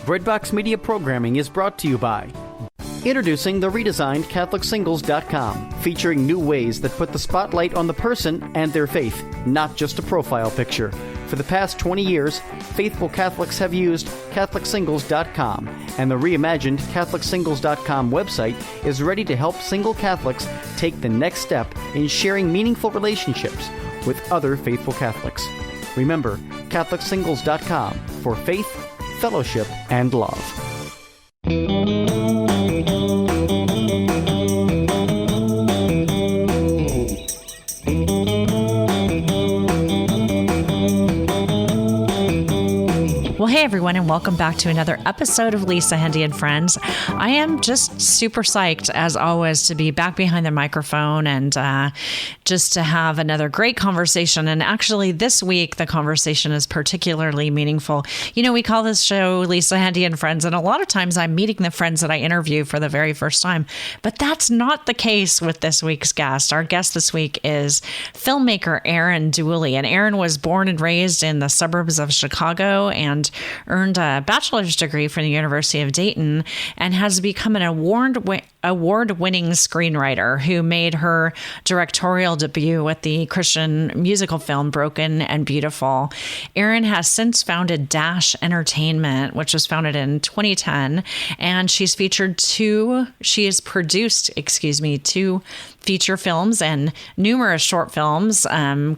Redbox Media programming is brought to you by introducing the redesigned CatholicSingles.com, featuring new ways that put the spotlight on the person and their faith, not just a profile picture. For the past 20 years, faithful Catholics have used CatholicSingles.com, and the reimagined CatholicSingles.com website is ready to help single Catholics take the next step in sharing meaningful relationships with other faithful Catholics. Remember, CatholicSingles.com for faith, fellowship, and love. Well, hey everyone, and welcome back to another episode of Lisa, Hendey, and Friends. I am just super psyched, as always, to be back behind the microphone and just to have another great conversation. And actually, this week, the conversation is particularly meaningful. You know, we call this show Lisa, Hendey, and Friends, and a lot of times I'm meeting the friends that I interview for the very first time. But that's not the case with this week's guest. Our guest this week is filmmaker Erin Dooley. And Erin was born and raised in the suburbs of Chicago and earned a bachelor's degree from the University of Dayton and has become an award-winning screenwriter who made her directorial debut with the Christian musical film Broken and Beautiful. Erin has since founded Dash Entertainment, which was founded in 2010, and she's produced two feature films and numerous short films,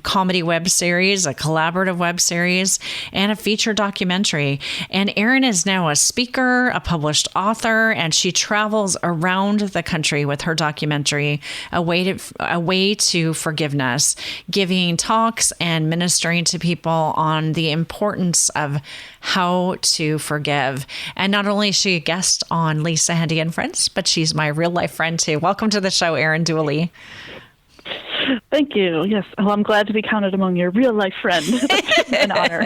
comedy web series, a collaborative web series, and a feature documentary. And Erin is now a speaker, a published author, and she travels around the country with her documentary, A Way to Forgiveness, giving talks and ministering to people on the importance of how to forgive. And not only is she a guest on Lisa, Hendey, and Friends, but she's my real life friend too. Welcome to the show, Erin Dooley. Thank you. Yes. Well, I'm glad to be counted among your real life friend. An honor.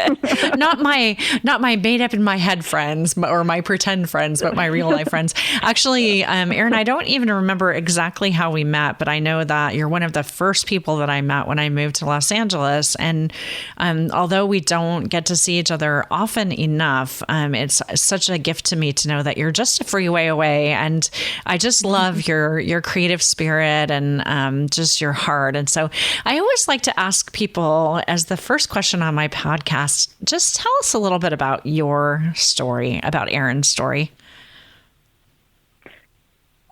Not my made up in my head friends or my pretend friends, but my real life friends. Actually, Erin, I don't even remember exactly how we met, but I know that you're one of the first people that I met when I moved to Los Angeles. And although we don't get to see each other often enough, it's such a gift to me to know that you're just a freeway away. And I just love your creative spirit and just your heart. And so I always like to ask people, as the first question on my podcast, just tell us a little bit about your story, about Erin's story.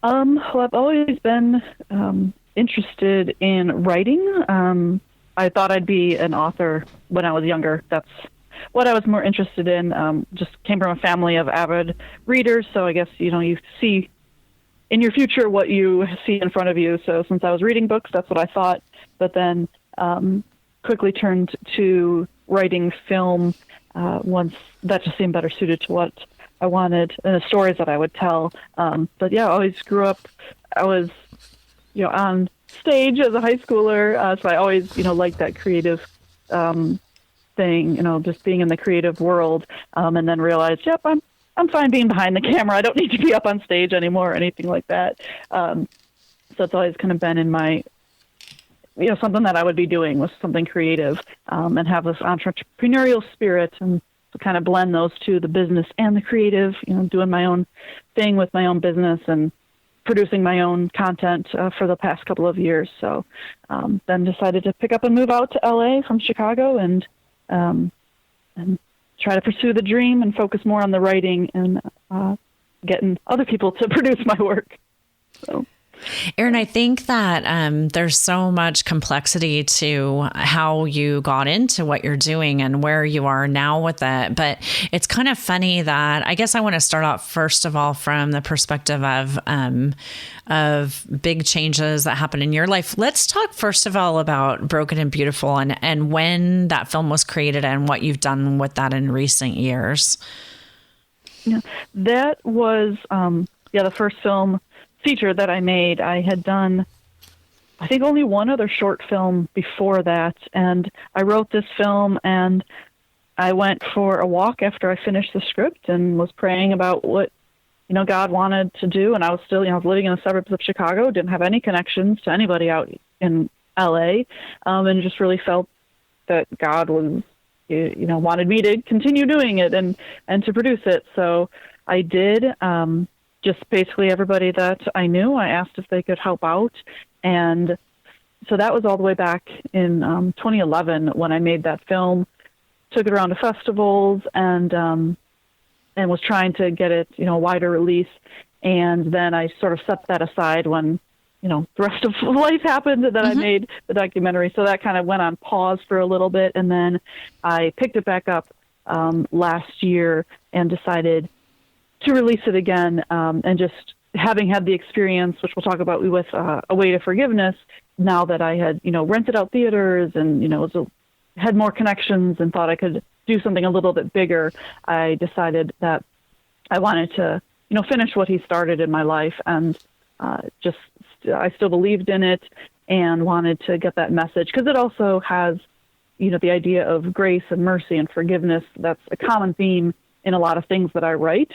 Well, I've always been interested in writing. I thought I'd be an author when I was younger. That's what I was more interested in. Just came from a family of avid readers, so I guess, you see in your future what you see in front of you. So since I was reading books, that's what I thought, but then quickly turned to writing film once that just seemed better suited to what I wanted and the stories that I would tell. But yeah, I always grew up, I was, on stage as a high schooler. So I always, liked that creative thing, just being in the creative world, and then realized, yep, I'm fine being behind the camera. I don't need to be up on stage anymore or anything like that. So it's always kind of been in my, something that I would be doing was something creative, and have this entrepreneurial spirit, and to kind of blend those two, the business and the creative, doing my own thing with my own business and producing my own content for the past couple of years. So then decided to pick up and move out to LA from Chicago and try to pursue the dream and focus more on the writing and getting other people to produce my work. So, Erin, I think that there's so much complexity to how you got into what you're doing and where you are now with it. But it's kind of funny that I guess I want to start off, first of all, from the perspective of big changes that happened in your life. Let's talk, first of all, about Broken and Beautiful and when that film was created and what you've done with that in recent years. Yeah, that was the first film feature that I made. I had done, I think, only one other short film before that, and I wrote this film, and I went for a walk after I finished the script and was praying about what God wanted to do. And I was still, I was living in the suburbs of Chicago, didn't have any connections to anybody out in LA, and just really felt that God was wanted me to continue doing it and to produce it. So I did. Just basically everybody that I knew, I asked if they could help out. And so that was all the way back in 2011 when I made that film, took it around to festivals and was trying to get it, a wider release. And then I sort of set that aside when, the rest of life happened, and then I made the documentary. So that kind of went on pause for a little bit. And then I picked it back up last year and decided to release it again, and just having had the experience, which we'll talk about with A Way to Forgiveness, now that I had, rented out theaters and, had more connections and thought I could do something a little bit bigger, I decided that I wanted to, finish what he started in my life, and I still believed in it and wanted to get that message, because it also has, the idea of grace and mercy and forgiveness. That's a common theme in a lot of things that I write,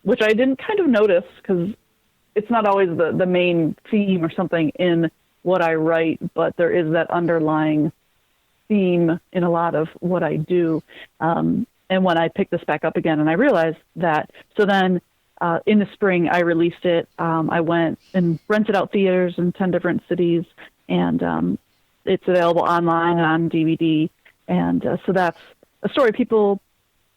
which I didn't kind of notice because it's not always the main theme or something in what I write, but there is that underlying theme in a lot of what I do. And when I picked this back up again and I realized that, so then in the spring I released it. I went and rented out theaters in 10 different cities, and it's available online on DVD. And so that's a story people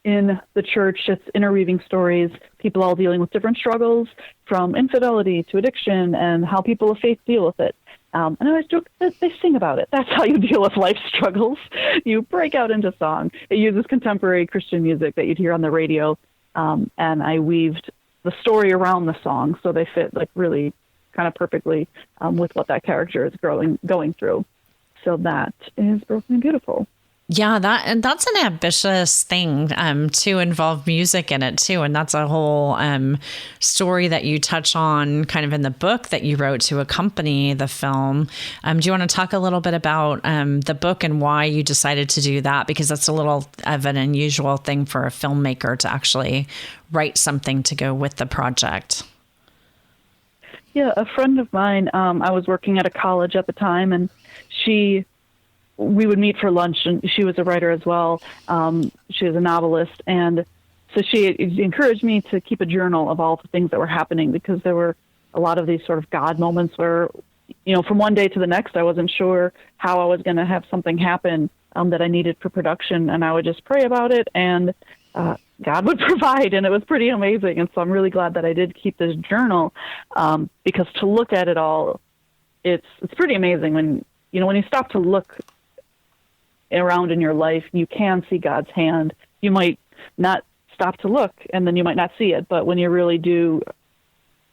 in the church. It's interweaving stories, people all dealing with different struggles, from infidelity to addiction, and how people of faith deal with it. And I always joke that they sing about it. That's how you deal with life struggles. You break out into song. It uses contemporary Christian music that you'd hear on the radio, and I weaved the story around the song so they fit really kind of perfectly with what that character is going through. So that is Broken and Beautiful. Yeah, that's an ambitious thing to involve music in it too, and that's a whole story that you touch on kind of in the book that you wrote to accompany the film. Do you want to talk a little bit about the book and why you decided to do that? Because that's a little of an unusual thing for a filmmaker to actually write something to go with the project. Yeah, a friend of mine, I was working at a college at the time, and we would meet for lunch, and she was a writer as well. She was a novelist. And so she encouraged me to keep a journal of all the things that were happening, because there were a lot of these sort of God moments where, from one day to the next, I wasn't sure how I was going to have something happen that I needed for production. And I would just pray about it, and God would provide, and it was pretty amazing. And so I'm really glad that I did keep this journal, because to look at it all, it's pretty amazing when you stop to look around in your life, you can see God's hand. You might not stop to look, and then you might not see it, but when you really do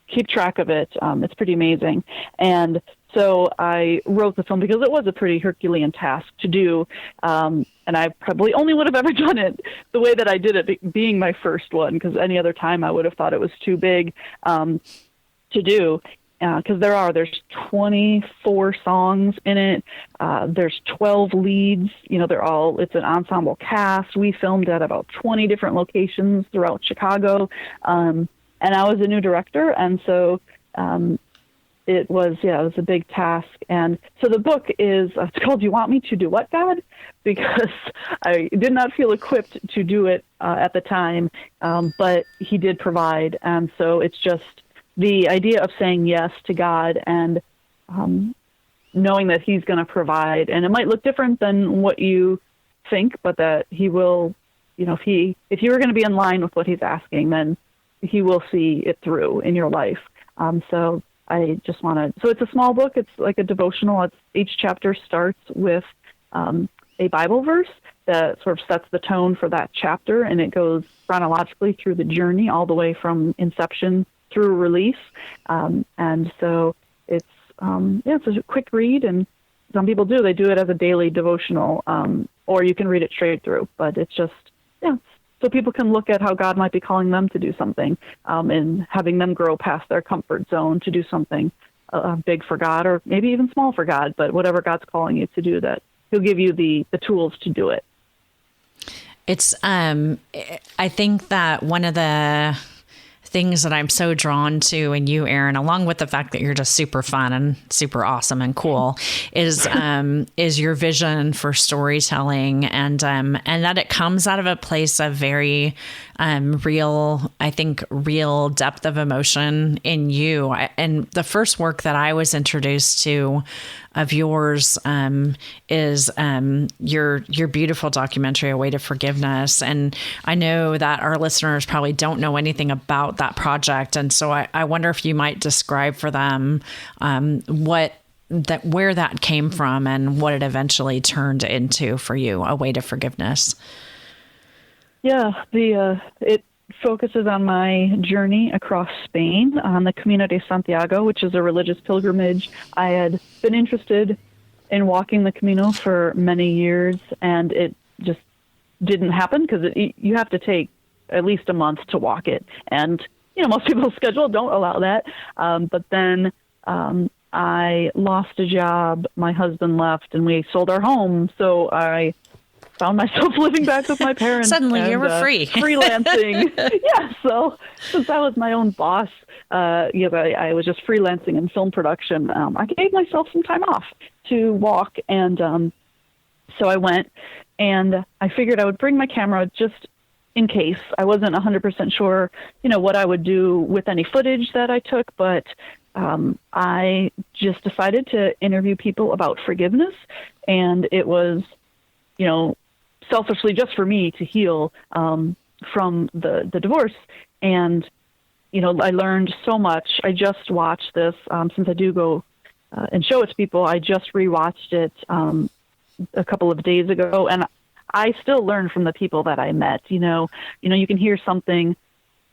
keep track of it, it's pretty amazing. And so I wrote the film because it was a pretty Herculean task to do, and I probably only would have ever done it the way that I did it, being my first one, because any other time I would have thought it was too big to do. Because there's 24 songs in it. There's 12 leads. It's an ensemble cast. We filmed at about 20 different locations throughout Chicago. And I was a new director. And so it was a big task. And so the book is, it's called You Want Me to Do What, God? Because I did not feel equipped to do it at the time, but he did provide. And so it's just the idea of saying yes to God and knowing that he's going to provide. And it might look different than what you think, but that he will, if you are going to be in line with what he's asking, then he will see it through in your life. So I just so it's a small book. It's like a devotional. Each chapter starts with a Bible verse that sort of sets the tone for that chapter, and it goes chronologically through the journey all the way from inception through release. And so it's a quick read, and some people they do it as a daily devotional, or you can read it straight through, but it's just, so people can look at how God might be calling them to do something, and having them grow past their comfort zone to do something big for God, or maybe even small for God, but whatever God's calling you to do, that he'll give you the tools to do it. It's, I think that one of the things that I'm so drawn to in you, Erin, along with the fact that you're just super fun and super awesome and cool, is your vision for storytelling, and that it comes out of a place of very real depth of emotion in you. And the first work that I was introduced to of yours is your beautiful documentary, A Way to Forgiveness. And I know that our listeners probably don't know anything about that project. And so I wonder if you might describe for them where that came from and what it eventually turned into for you, A Way to Forgiveness. Yeah, it focuses on my journey across Spain on the Camino de Santiago, which is a religious pilgrimage. I had been interested in walking the Camino for many years, and it just didn't happen because you have to take at least a month to walk it. And, most people's schedule don't allow that. But then I lost a job, my husband left, and we sold our home. So I found myself living back with my parents. Suddenly you were free. Freelancing. Yeah, so since I was my own boss, I was just freelancing in film production. I gave myself some time off to walk, and so I went, and I figured I would bring my camera just in case. I wasn't 100% sure, what I would do with any footage that I took, but I just decided to interview people about forgiveness, and it was, selfishly just for me to heal from the divorce. And, I learned so much. I just watched this, since I do go and show it to people. I just rewatched it a couple of days ago, and I still learn from the people that I met. You can hear something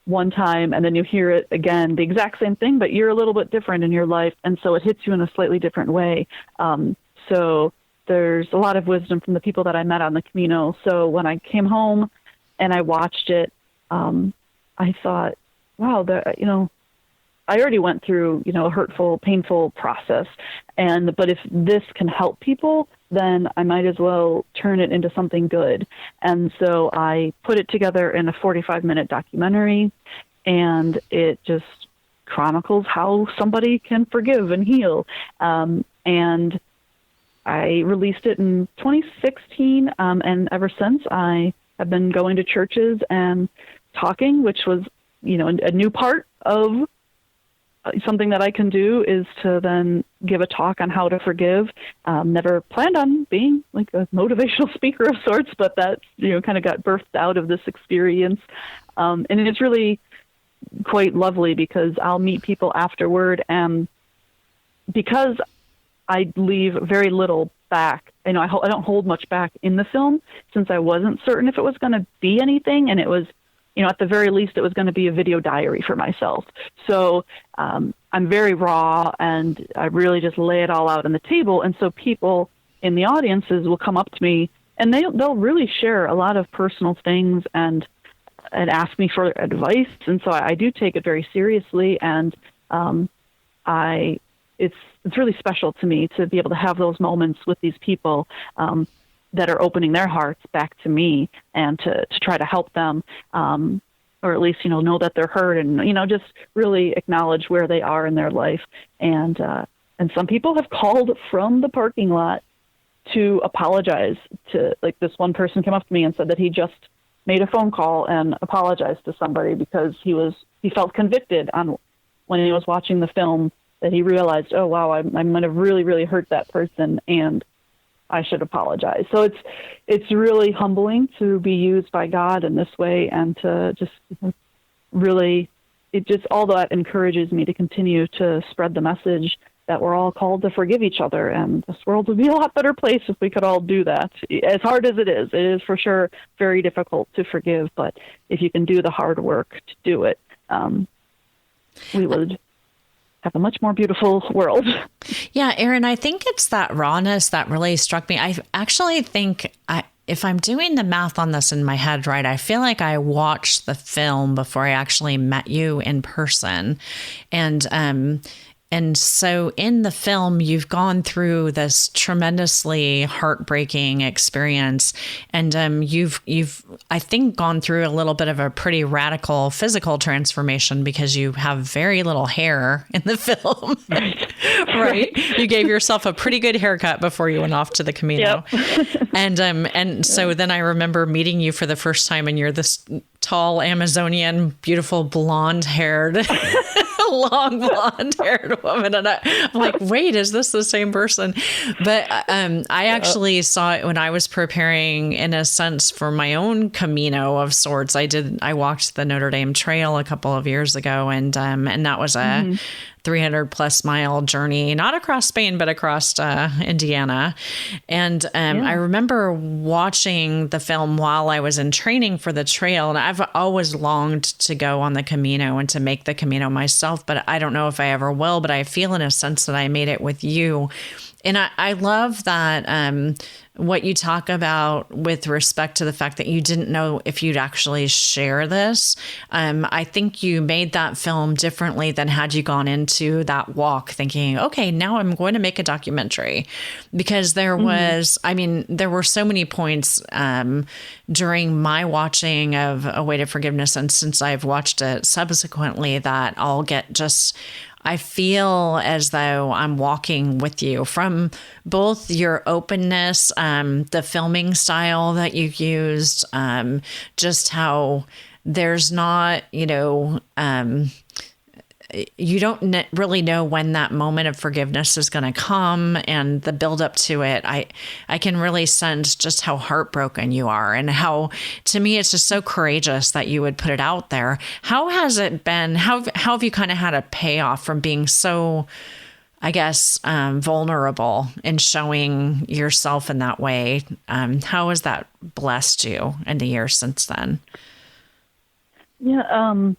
one time and then you hear it again, the exact same thing, but you're a little bit different in your life, and so it hits you in a slightly different way. So there's a lot of wisdom from the people that I met on the Camino. So when I came home and I watched it, I thought, wow, I already went through, a hurtful, painful process. But if this can help people, then I might as well turn it into something good. And so I put it together in a 45-minute documentary, and it just chronicles how somebody can forgive and heal. And I released it in 2016, and ever since I have been going to churches and talking, which was, a new part of something that I can do is to then give a talk on how to forgive. Never planned on being like a motivational speaker of sorts, but that, kind of got birthed out of this experience. And it's really quite lovely because I'll meet people afterward, and because I leave very little back. I don't hold much back in the film since I wasn't certain if it was going to be anything. And it was, at the very least, it was going to be a video diary for myself. So I'm very raw, and I really just lay it all out on the table. And so people in the audiences will come up to me, and they'll really share a lot of personal things and ask me for advice. And so I do take it very seriously. And it's really special to me to be able to have those moments with these people that are opening their hearts back to me, and to try to help them, or at least, know that they're hurt, and, just really acknowledge where they are in their life. And some people have called from the parking lot to apologize to, like, this one person came up to me and said that he just made a phone call and apologized to somebody because he felt convicted when he was watching the film, that he realized, oh, wow, I might have really, really hurt that person, and I should apologize. So it's really humbling to be used by God in this way, and to just really, all that encourages me to continue to spread the message that we're all called to forgive each other, and this world would be a lot better place if we could all do that. As hard as it is for sure very difficult to forgive, but if you can do the hard work to do it, we would have a much more beautiful world. Yeah, Erin, I think it's that rawness that really struck me. I actually think, if I'm doing the math on this in my head right, I feel like I watched the film before I actually met you in person. And so in the film, you've gone through this tremendously heartbreaking experience, and you've I think, gone through a little bit of a pretty radical physical transformation because you have very little hair in the film. Right? You gave yourself a pretty good haircut before you went off to the Camino. Yep. And so then I remember meeting you for the first time, and you're this tall Amazonian, beautiful, blonde-haired, long blonde-haired woman. And I'm like, wait, is this the same person? But I actually saw it when I was preparing, in a sense, for my own Camino of sorts. I walked the Notre Dame Trail a couple of years ago, and that was a 300 plus mile journey, not across Spain, but across Indiana. And I remember watching the film while I was in training for the trail. And I've always longed to go on the Camino and to make the Camino myself, but I don't know if I ever will. But I feel in a sense that I made it with you. And I love that what you talk about with respect to the fact that you didn't know if you'd actually share this. I think you made that film differently than had you gone into that walk thinking, okay, now I'm going to make a documentary. Because there was, there were so many points during my watching of A Way to Forgiveness, and since I've watched it subsequently, that I'll get just... I feel as though I'm walking with you, from both your openness, the filming style that you used, just how there's not, you don't really know when that moment of forgiveness is going to come, and the build up to it. I can really sense just how heartbroken you are, and how, to me, it's just so courageous that you would put it out there. How has it been? How have you kind of had a payoff from being so, I guess, vulnerable in showing yourself in that way? How has that blessed you in the years since then? Yeah,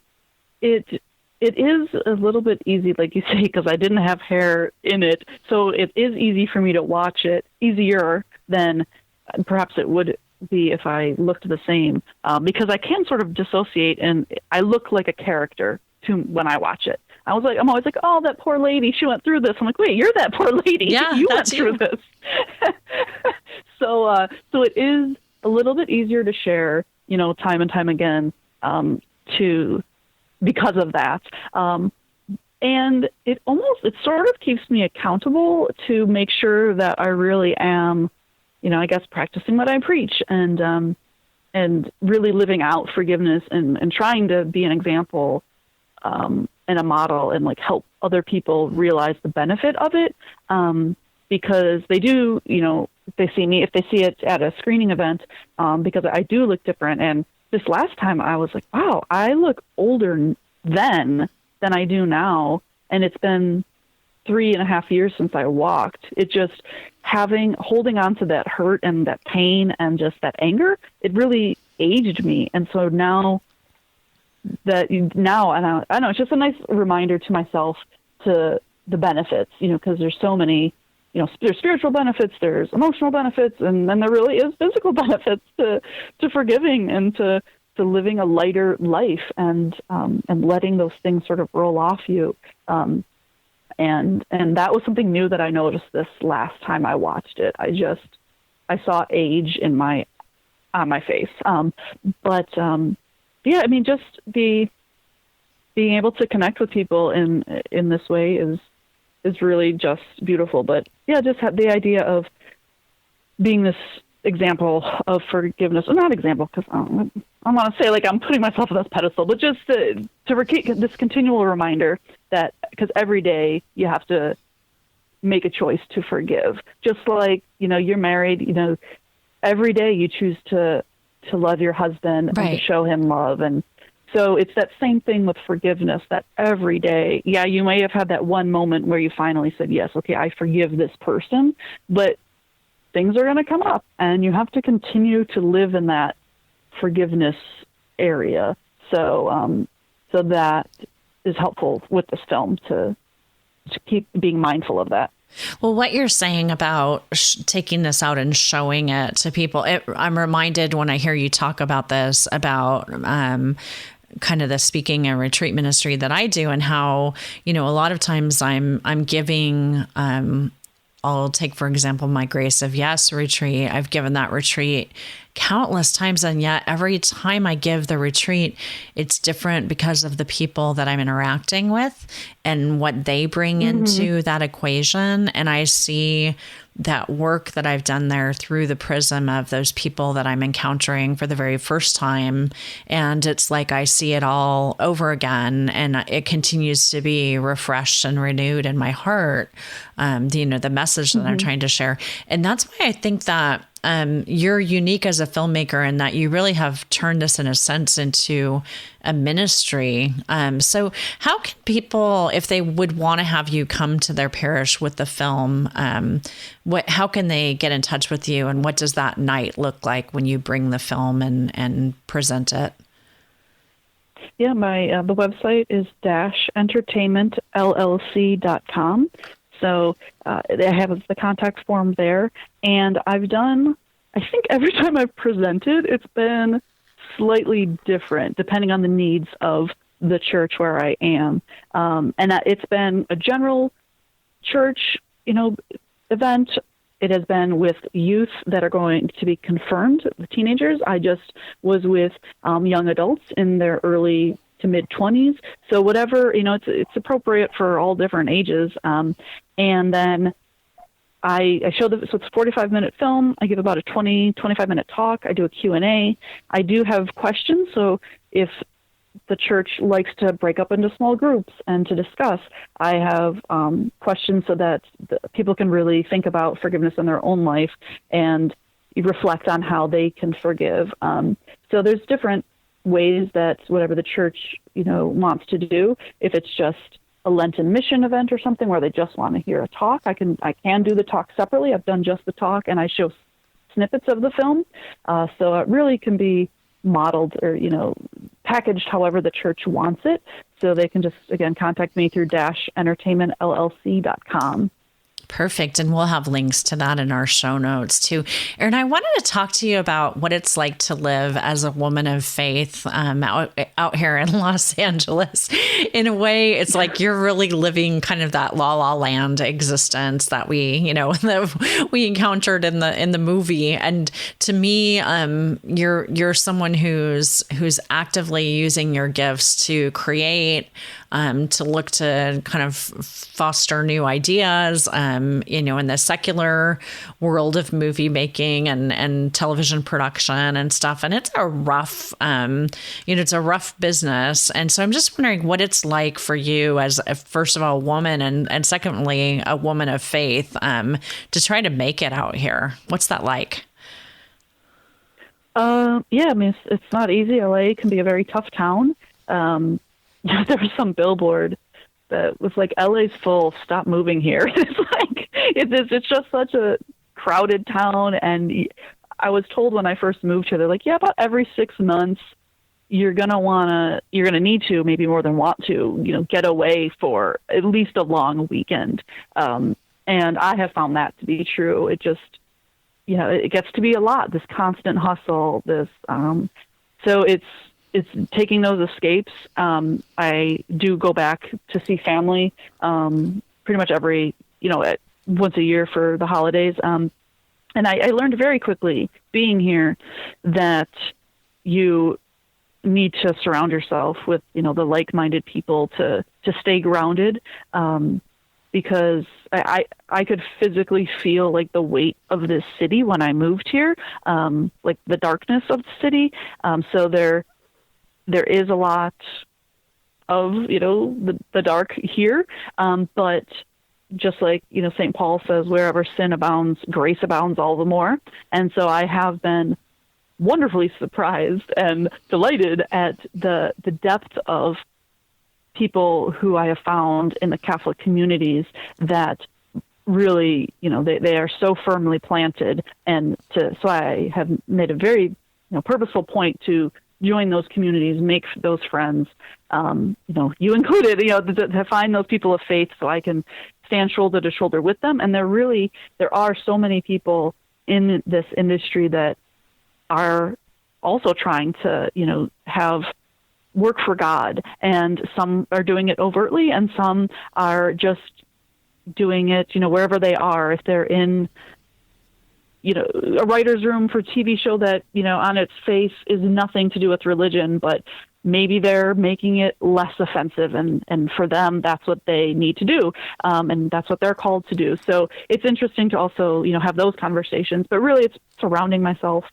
it is a little bit easy, like you say, because I didn't have hair in it. So it is easy for me to watch it, easier than perhaps it would be if I looked the same, because I can sort of dissociate, and I look like a character when I watch it. I'm always like, oh, that poor lady, she went through this. I'm like, wait, you're that poor lady. Yeah, you went through this. So it is a little bit easier to share, time and time again, because of that. And it sort of keeps me accountable to make sure that I really am, I guess, practicing what I preach, and really living out forgiveness, and trying to be an example, and a model, and like help other people realize the benefit of it. Because they do, if they see it at a screening event, because I do look different. And this last time I was like, wow, I look older then than I do now. And it's been 3.5 years since I walked. It just holding on to that hurt and that pain and just that anger, it really aged me. And so now, I know it's just a nice reminder to myself to the benefits, because there's so many, there's spiritual benefits, there's emotional benefits, and then there really is physical benefits to forgiving and to living a lighter life, and letting those things sort of roll off you. And that was something new that I noticed this last time I watched it. I saw age on my face. Yeah, just being able to connect with people in this way is really just beautiful. But yeah, just have the idea of being this example of forgiveness, or not example, because I want to say like I'm putting myself on this pedestal, but just to this continual reminder that, because every day you have to make a choice to forgive. Just like, you're married, every day you choose to love your husband, right, and to show him love. And so it's that same thing with forgiveness, that every day, yeah, you may have had that one moment where you finally said, yes, okay, I forgive this person, but things are going to come up, and you have to continue to live in that forgiveness area. So that is helpful with this film to keep being mindful of that. Well, what you're saying about taking this out and showing it to people, I'm reminded when I hear you talk about this, about kind of the speaking and retreat ministry that I do, and how, a lot of times I'm giving I'll take, for example, my Grace of Yes retreat. I've given that retreat countless times, and yet every time I give the retreat, it's different because of the people that I'm interacting with and what they bring into that equation. And I see that work that I've done there through the prism of those people that I'm encountering for the very first time. And it's like I see it all over again, and it continues to be refreshed and renewed in my heart, the message that I'm trying to share. And that's why I think that you're unique as a filmmaker in that you really have turned this, in a sense, into a ministry. So how can people, if they would want to have you come to their parish with the film, how can they get in touch with you, and what does that night look like when you bring the film and present it? Yeah, the website is -entertainmentllc.com. So I have the contact form there, and I think every time I've presented, it's been slightly different depending on the needs of the church where I am. It's been a general church, event. It has been with youth that are going to be confirmed, the teenagers. I just was with young adults in their early to mid 20s. So whatever, it's appropriate for all different ages. And then I show so it's a 45-minute film. I give about a 25-minute talk. I do a Q&A. I do have questions. So if the church likes to break up into small groups and to discuss, I have questions so that people can really think about forgiveness in their own life and reflect on how they can forgive. So there's different ways that whatever the church, wants to do. If it's just a Lenten mission event or something where they just want to hear a talk, I can do the talk separately. I've done just the talk, and I show snippets of the film. So it really can be modeled or, packaged however the church wants it. So they can just, again, contact me through -entertainmentllc.com. Perfect. And we'll have links to that in our show notes too. Erin, I wanted to talk to you about what it's like to live as a woman of faith out here in Los Angeles. In a way, it's like you're really living kind of that La La Land existence that we encountered in the movie. And to me, you're someone who's actively using your gifts to create, to look to kind of foster new ideas, in the secular world of movie making and television production and stuff. And it's a rough, it's a rough business. And so I'm just wondering what it's like for you as, first of all, a woman, and secondly, a woman of faith, to try to make it out here. What's that like? Yeah, I mean, it's not easy. LA can be a very tough town. There was some billboard that was like, LA's full, stop moving here. It's like, it's just such a crowded town. And I was told when I first moved here, they're like, yeah, about every 6 months, you're going to need to, maybe more than want to, get away for at least a long weekend. And I have found that to be true. It just, it gets to be a lot, this constant hustle, so it's taking those escapes. I do go back to see family pretty much every, once a year for the holidays. And I learned very quickly being here that you need to surround yourself with, the like-minded people to stay grounded, because I could physically feel like the weight of this city when I moved here, like the darkness of the city. So there is a lot of, the dark here. But just like, St. Paul says, wherever sin abounds, grace abounds all the more. And so I have been wonderfully surprised and delighted at the depth of people who I have found in the Catholic communities that really, they are so firmly planted. So I have made a very, purposeful point to join those communities, make those friends, you included, to find those people of faith so I can stand shoulder to shoulder with them. And there are so many people in this industry that are also trying to, have work for God. And some are doing it overtly, and some are just doing it, wherever they are, if they're in, a writer's room for a TV show that, on its face is nothing to do with religion, but maybe they're making it less offensive, and for them, that's what they need to do, and that's what they're called to do. So it's interesting to also, have those conversations, but really it's surrounding myself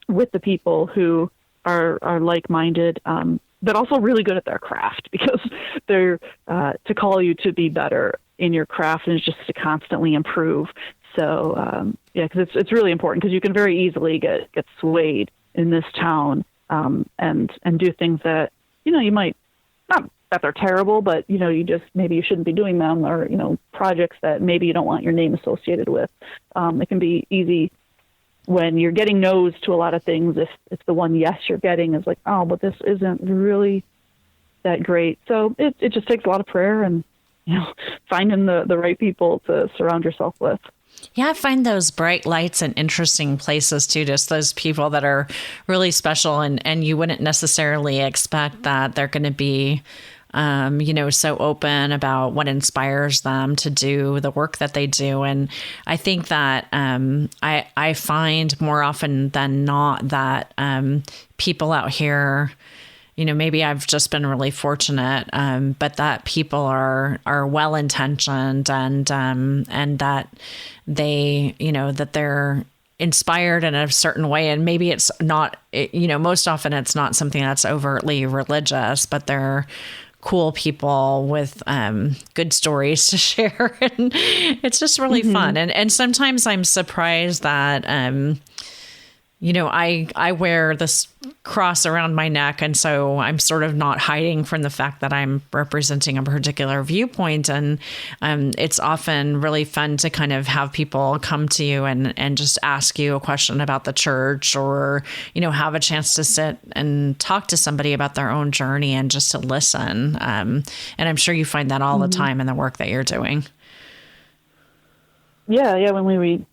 with the people who are like-minded, but also really good at their craft, because they're to call you to be better in your craft and just to constantly improve. So because it's really important, because you can very easily get swayed in this town, and do things that you might not that they're terrible, but maybe you shouldn't be doing them, or projects that maybe you don't want your name associated with. It can be easy when you're getting no's to a lot of things, if the one yes you're getting is like, oh, but this isn't really that great. So it just takes a lot of prayer and finding the right people to surround yourself with. Yeah, I find those bright lights and interesting places too, just those people that are really special, and you wouldn't necessarily expect that they're going to be so open about what inspires them to do the work that they do. And I think that I find more often than not that people out here, maybe I've just been really fortunate, but that people are well-intentioned, and that they, that they're inspired in a certain way. And maybe it's not, most often it's not something that's overtly religious, but they're cool people with good stories to share. And it's just really fun. And sometimes I'm surprised that, I wear this cross around my neck, and so I'm sort of not hiding from the fact that I'm representing a particular viewpoint. And it's often really fun to kind of have people come to you and just ask you a question about the church, or, have a chance to sit and talk to somebody about their own journey and just to listen. And I'm sure you find that all the time in the work that you're doing. Yeah. When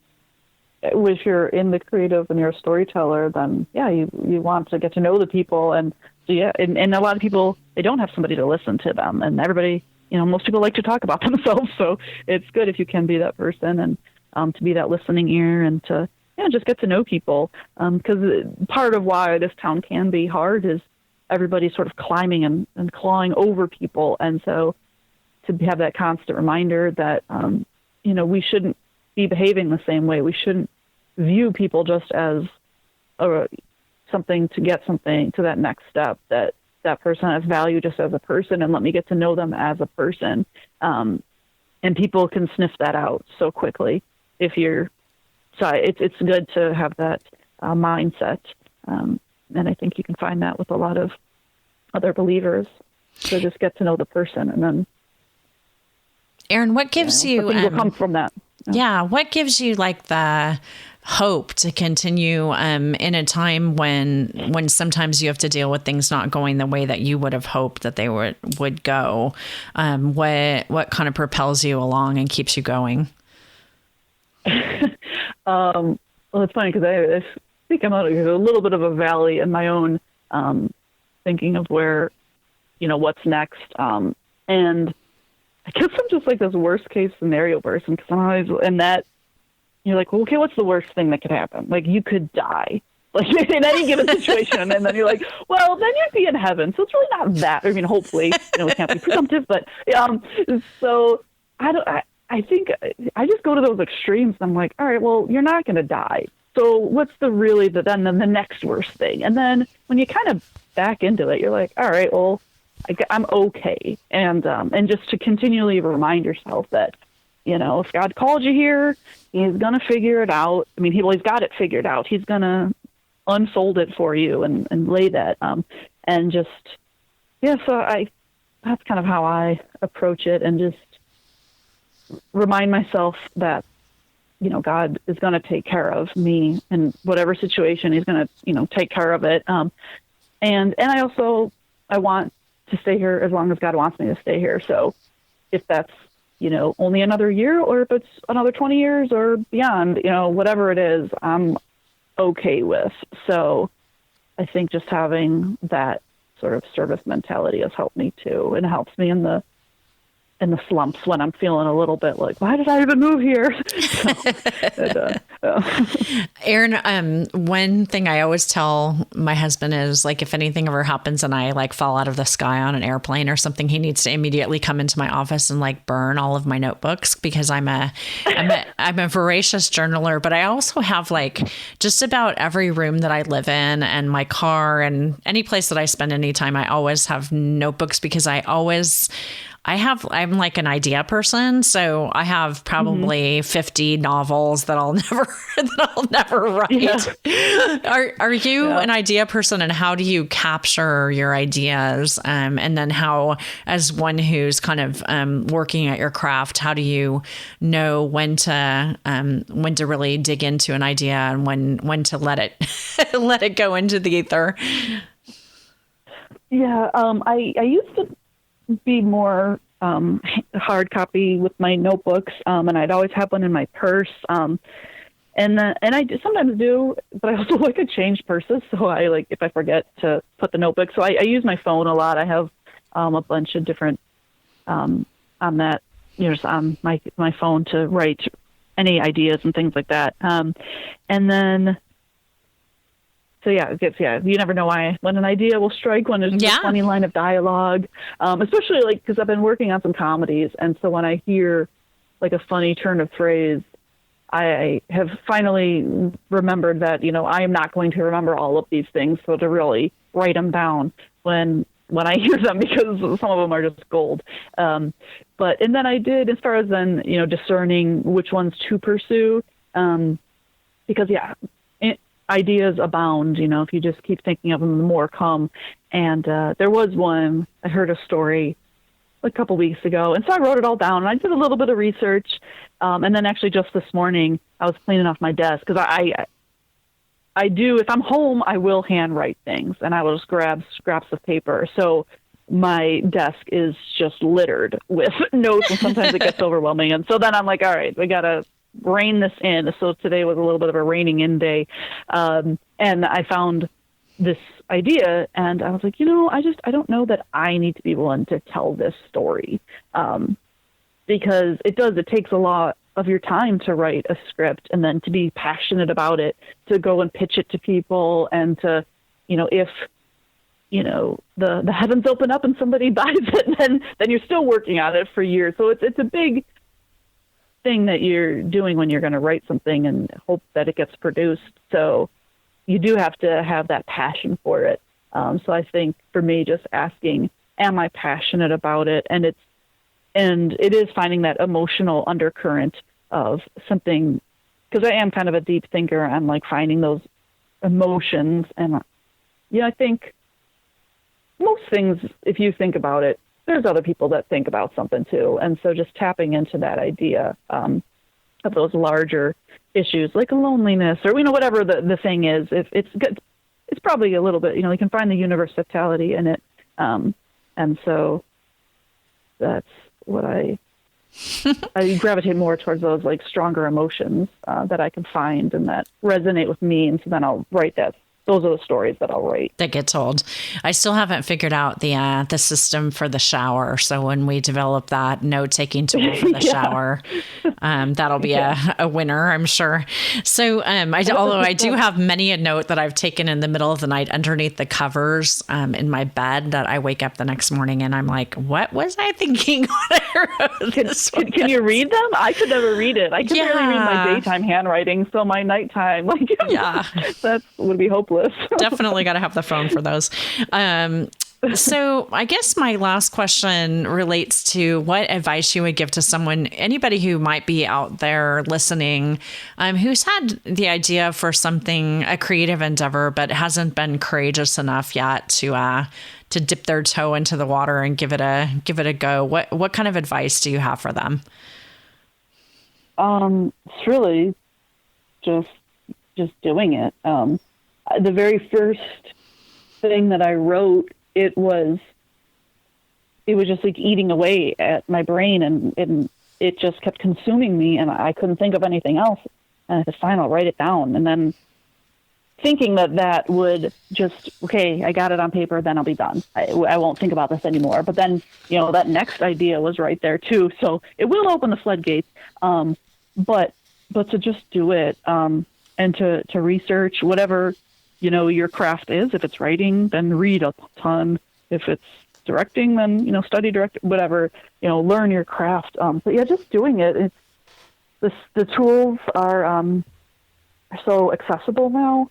if you're in the creative and you're a storyteller, then you want to get to know the people, and and a lot of people, they don't have somebody to listen to them, and everybody, most people like to talk about themselves, so it's good if you can be that person, and to be that listening ear, and to just get to know people, because part of why this town can be hard is everybody's sort of climbing and clawing over people, and so to have that constant reminder that we shouldn't be behaving the same way. We shouldn't view people just as something to get something to that next step, that person has value just as a person, and let me get to know them as a person. And people can sniff that out so quickly. It's good to have that mindset. And I think you can find that with a lot of other believers, to just get to know the person. And then, Erin, what gives you things will come from that. Yeah. What gives you like the hope to continue in a time when sometimes you have to deal with things not going the way that you would have hoped that they would go? What kind of propels you along and keeps you going? Well, it's funny because I think I'm out of a little bit of a valley in my own thinking of where, what's next. And I guess I'm just like this worst case scenario person, because I'm always in that, you're like, well, okay, what's the worst thing that could happen? Like, you could die, like in any given situation. And then you're like, well, then you'd be in heaven. So it's really not that. I mean, hopefully, we can't be presumptive, but so I think I just go to those extremes. I'm like, all right, well, you're not going to die. So what's the next worst thing? And then when you kind of back into it, you're like, all right, well, I'm okay. And just to continually remind yourself that, if God called you here, he's going to figure it out. I mean, he's got it figured out. He's going to unfold it for you and lay that. And just, so that's kind of how I approach it, and just remind myself that, God is going to take care of me in whatever situation. He's going to, take care of it. And I want to stay here as long as God wants me to stay here. So if that's, only another year, or if it's another 20 years or beyond, whatever it is, I'm okay with. So I think just having that sort of service mentality has helped me too, and helps me in the in the slumps when I'm feeling a little bit like, why did I even move here? Erin, one thing I always tell my husband is, like, if anything ever happens and I like fall out of the sky on an airplane or something, he needs to immediately come into my office and like burn all of my notebooks, because I'm a voracious journaler, but I also have like just about every room that I live in and my car and any place that I spend any time, I always have notebooks, because I'm like an idea person. So I have probably 50 novels that I'll never write. Yeah. Are you an idea person, and how do you capture your ideas? And then how, as one who's kind of working at your craft, how do you know when to really dig into an idea and when to let it go into the ether? Yeah. I used to be more hard copy with my notebooks, and I'd always have one in my purse. And I sometimes do, but I also like to change purses. So I like, if I forget to put the notebook, so I use my phone a lot. I have a bunch of different on that, just on my phone to write any ideas and things like that. And then. So yeah, you never know when an idea will strike, when there's a funny line of dialogue, especially like, because I've been working on some comedies. And so when I hear like a funny turn of phrase, I have finally remembered that, I am not going to remember all of these things. So to really write them down when I hear them, because some of them are just gold. And then I did, as far as then, discerning which ones to pursue, because ideas abound, if you just keep thinking of them, the more come. And there was one, I heard a story a couple weeks ago, and so I wrote it all down, and I did a little bit of research. And then actually just this morning, I was cleaning off my desk, because I do, if I'm home, I will handwrite things, and I will just grab scraps of paper. So my desk is just littered with notes, and sometimes it gets overwhelming. And so then I'm like, all right, we got to rein this in. So today was a little bit of a reining in day. And I found this idea, and I was like, I don't know that I need to be one to tell this story. Because it takes a lot of your time to write a script, and then to be passionate about it, to go and pitch it to people, and to, if, the heavens open up and somebody buys it, then you're still working on it for years. So it's a big thing that you're doing when you're going to write something and hope that it gets produced. So you do have to have that passion for it. So I think for me, just asking, am I passionate about it? And it is finding that emotional undercurrent of something, because I am kind of a deep thinker. I'm like finding those emotions. And I think most things, if you think about it, there's other people that think about something too. And so just tapping into that idea of those larger issues, like loneliness, or, whatever the thing is, if it's good, it's probably a little bit, you can find the universality in it. And so that's what I gravitate more towards, those like stronger emotions that I can find and that resonate with me. And so then I'll write that. Those are the stories that I'll write. That get told. I still haven't figured out the system for the shower. So when we develop that note-taking tool for the shower, that'll be a winner, I'm sure. So although I do have many a note that I've taken in the middle of the night underneath the covers in my bed, that I wake up the next morning and I'm like, what was I thinking when I wrote this? Can you read them? I could never read it. I could barely read my daytime handwriting. So my nighttime, that would be hopeless. Definitely got to have the phone for those. So I guess my last question relates to what advice you would give to anybody who might be out there listening, who's had the idea for something, a creative endeavor, but hasn't been courageous enough yet to dip their toe into the water and give it a go. What kind of advice do you have for them? It's really just doing it. The very first thing that I wrote, it was just like eating away at my brain, and it just kept consuming me, and I couldn't think of anything else. And I said, fine, I'll write it down. And then thinking that would just, okay, I got it on paper, then I'll be done. I won't think about this anymore. But then, that next idea was right there too. So it will open the floodgates. But to just do it, and to research whatever, your craft is. If it's writing, then read a ton. If it's directing, then, study direct, whatever, learn your craft. But yeah, just doing it. The tools are so accessible now,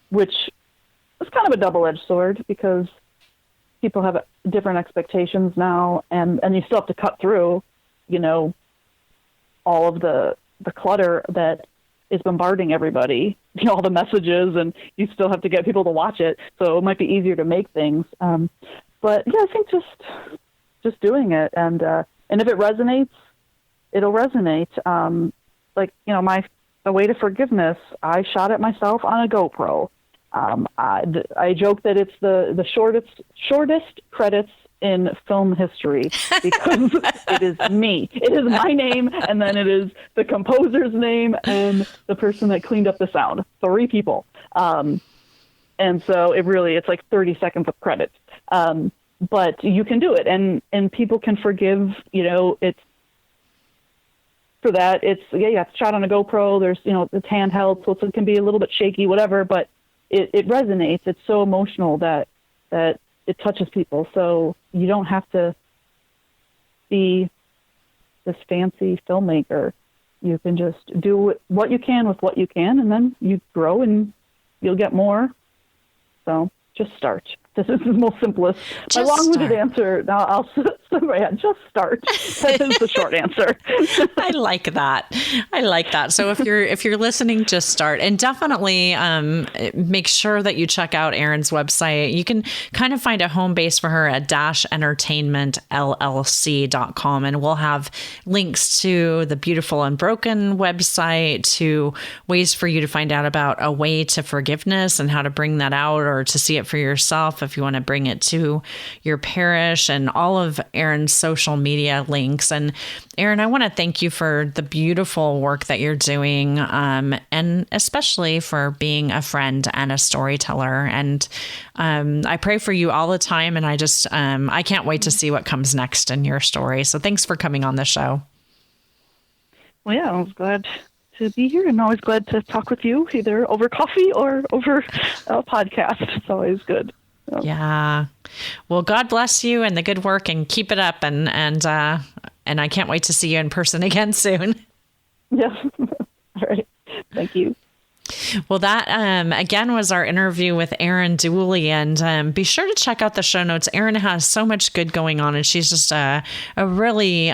which is kind of a double-edged sword because people have different expectations now, and you still have to cut through, all of the clutter that is bombarding everybody, all the messages, and you still have to get people to watch it. So it might be easier to make things. But yeah, I think just doing it, and if it resonates, it'll resonate. A way to forgiveness, I shot it myself on a GoPro. I joke that it's the shortest credits in film history because it is me. It is my name, and then it is the composer's name and the person that cleaned up the sound. 3 people. And so it's like 30 seconds of credits. But you can do it, and people can forgive, it's for that. It's shot on a GoPro. There's, it's handheld, so it can be a little bit shaky, whatever, but it resonates. It's so emotional that it touches people. So you don't have to be this fancy filmmaker. You can just do what you can with what you can, and then you grow and you'll get more. So just start. This is the most simplest. My long-winded answer. Now I'll just start. That is the short answer. I like that. So if you're listening, just start, and definitely make sure that you check out Erin's website. You can kind of find a home base for her at -entertainmentllc.com, and we'll have links to the Beautiful Unbroken website, to ways for you to find out about a way to forgiveness and how to bring that out, or to see it for yourself if you want to bring it to your parish, and all of Erin's social media links. And Erin, I want to thank you for the beautiful work that you're doing, and especially for being a friend and a storyteller. And I pray for you all the time, and I can't wait to see what comes next in your story. So thanks for coming on the show. Well, yeah, I was glad to be here, and always glad to talk with you, either over coffee or over a podcast. It's always good. So. Yeah. Well, God bless you and the good work, and keep it up. And I can't wait to see you in person again soon. Yeah. All right. Thank you. Well, that, again, was our interview with Erin Dooley, and be sure to check out the show notes. Erin has so much good going on, and she's just a really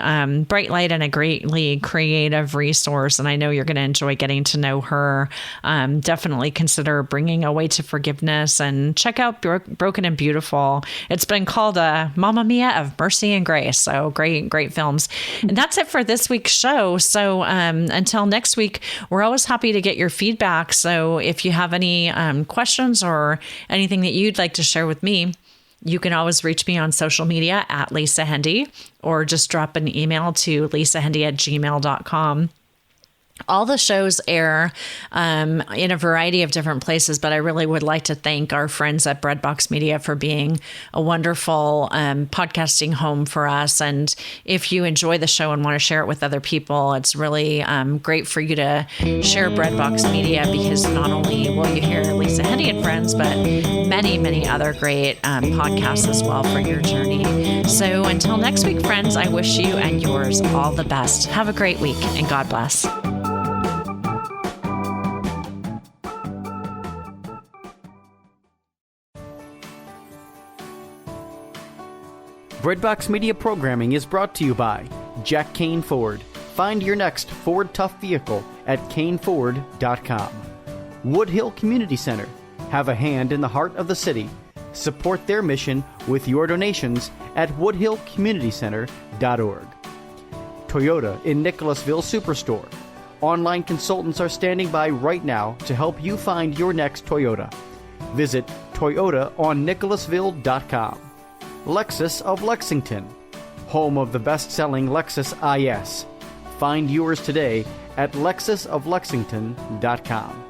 bright light and a greatly creative resource, and I know you're going to enjoy getting to know her. Definitely consider bringing a way to forgiveness, and check out Broken and Beautiful. It's been called a Mamma Mia of Mercy and Grace, so great films. And that's it for this week's show. So until next week, we're always happy to get your feedback. So if you have any questions or anything that you'd like to share with me, you can always reach me on social media at Lisa Hendey, or just drop an email to lisahendey@gmail.com. All the shows air in a variety of different places, but I really would like to thank our friends at Breadbox Media for being a wonderful podcasting home for us. And if you enjoy the show and want to share it with other people, it's really great for you to share Breadbox Media, because not only will you hear Lisa Hendey and Friends, but many other great podcasts as well for your journey. So until next week, friends, I wish you and yours all the best. Have a great week, and God bless. Breadbox Media programming is brought to you by Jack Kane Ford. Find your next Ford Tough vehicle at caneford.com. Woodhill Community Center. Have a hand in the heart of the city. Support their mission with your donations at woodhillcommunitycenter.org. Toyota in Nicholasville Superstore. Online consultants are standing by right now to help you find your next Toyota. Visit toyotaonnicholasville.com. Lexus of Lexington, home of the best-selling Lexus IS. Find yours today at lexusoflexington.com.